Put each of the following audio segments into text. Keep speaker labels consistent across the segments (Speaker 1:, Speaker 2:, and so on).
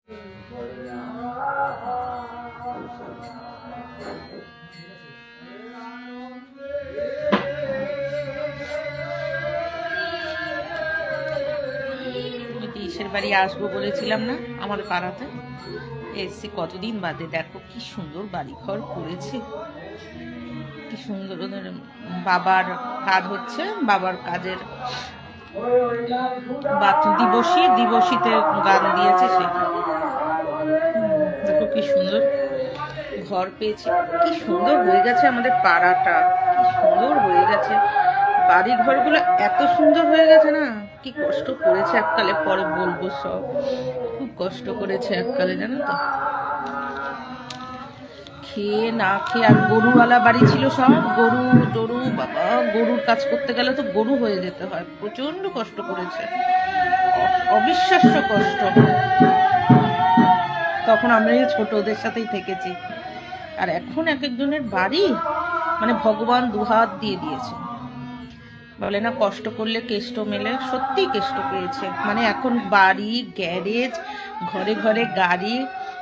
Speaker 1: ইসের বাড়ি আসবো বলেছিলাম না আমার পাড়াতে, এসছি কতদিন বাদে। দেখো কি সুন্দর বাড়ি ঘর করেছে, কি সুন্দর। ওদের বাবার কাজ হচ্ছে, বাবার কাজের দিবসীতে গান দিয়েছে সেটা। দেখো কি সুন্দর ঘর পেয়েছি, কি সুন্দর হয়ে গেছে আমাদের পাড়াটা, কি সুন্দর হয়ে গেছে। বাড়ি ঘরগুলো এত সুন্দর হয়ে গেছে না, কি কষ্ট করেছে এককালে, পরে বলবো সব। খুব কষ্ট করেছে এককালে, জানো তো। খেয়ে না খেয়ে, আর গরুওয়ালা বাড়ি ছিল সব, গরু বাবা, গরুর কাজ করতে গেলে তো গরু হয়ে যেতে হয়, প্রচন্ড কষ্ট করেছে, অবিশ্বাস্য কষ্ট। তখন আমরা ছোট, ওদের সাথেই থেকেছি। আর এখন এক একজনের বাড়ি মানে ভগবান দুহাত দিয়ে দিয়েছে, বলে না কষ্ট করলে কেষ্ট মেলে, সত্যি কেষ্ট পেয়েছে। মানে এখন বাড়ি, গ্যারেজ, ঘরে ঘরে গাড়ি,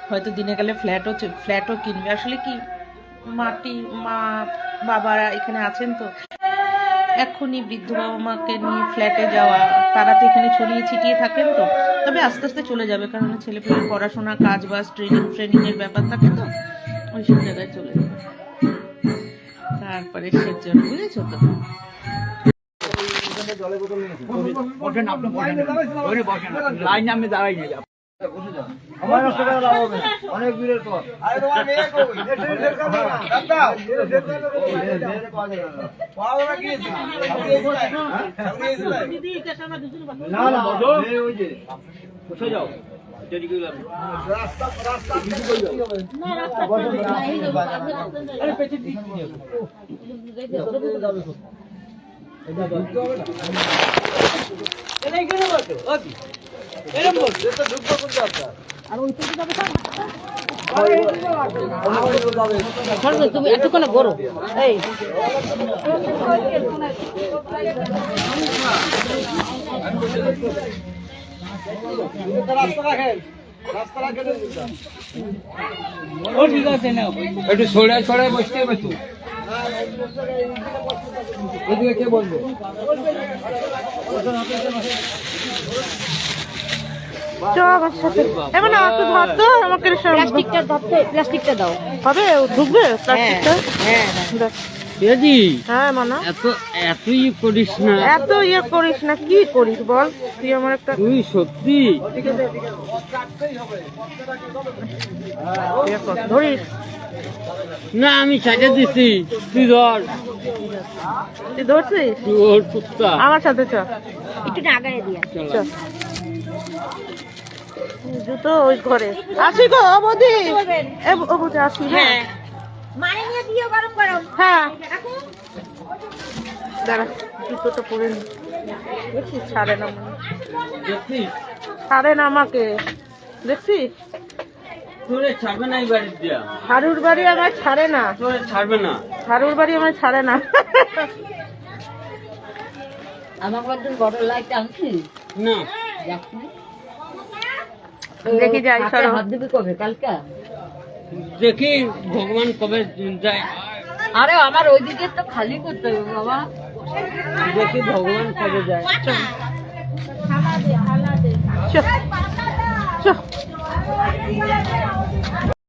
Speaker 1: হয়তো দিনে গেলে ফ্ল্যাটও কিনবে। আসলে কি মা বাবারা এখানে আছেন তো, এখনই বৃদ্ধ বাবা মাকে নিয়ে ফ্ল্যাটে যাওয়া, তারা তো এখানে ছড়িয়ে ছিটিয়ে থাকেন তো। তবে আস্তে আস্তে চলে যাবে, কারণ ছেলেপেলের পড়াশোনা, কাজ বাজ, ট্রেনিং এর ব্যাপার থাকে তো, ওইসব জায়গায় চলে যাবে। তারপরে সেজন্য বুঝেছো তো।
Speaker 2: অনেক দূরের পর যাও
Speaker 1: তুমি এতক্ষণ বড় এই ঠিক আছে না, একটু ছড়ায় বসতে হবে তো। এদিকে কে বলবে?
Speaker 3: প্লাস্টিকটা দাও,
Speaker 1: হবে ঢুকবে প্লাস্টিকটা। হ্যাঁ মানা,
Speaker 2: এত ইয়ে করিস না,
Speaker 1: এত ইয়ে করিস না। কি করিস বল তুই? আমার একটা
Speaker 2: তুই সত্যি
Speaker 1: ধরিস
Speaker 2: না, আমি সাইডে দিছি, তুই ধর।
Speaker 1: তুই ধরছিস?
Speaker 2: তোর কুত্তা
Speaker 1: আমার সাথে চ,
Speaker 3: একটু আগায় দিয়া
Speaker 1: চল। জুতো ওই ঘরে আসি গো অবধি, অবধি আসি। হ্যাঁ
Speaker 3: মানে নিয়ে দিও গরম গরম।
Speaker 1: হ্যাঁ দাঁড়া, জুতোটা পরে নি। দেখছিস ছাড়ে না, ছাড়ে না আমাকে, দেখছিস?
Speaker 2: তোরে ছাড়বে না এই বাড়ি দিয়া,
Speaker 1: হারুর বাড়ি আমার ছাড়ে না,
Speaker 2: তোরে ছাড়বে না,
Speaker 1: হারুর বাড়ি আমার ছাড়ে না।
Speaker 3: আমার একজন বড় লাইট আনছি
Speaker 2: না
Speaker 1: দেখি যাই, সরো।
Speaker 3: হাত দিবি কবে? কালকে
Speaker 2: দেখি ভগবান কবে যায়।
Speaker 3: আরে আমার ওইদিকে তো খালি করতে হবে বাবা,
Speaker 2: দেখি ভগবান কবে যায়।
Speaker 1: চল চল।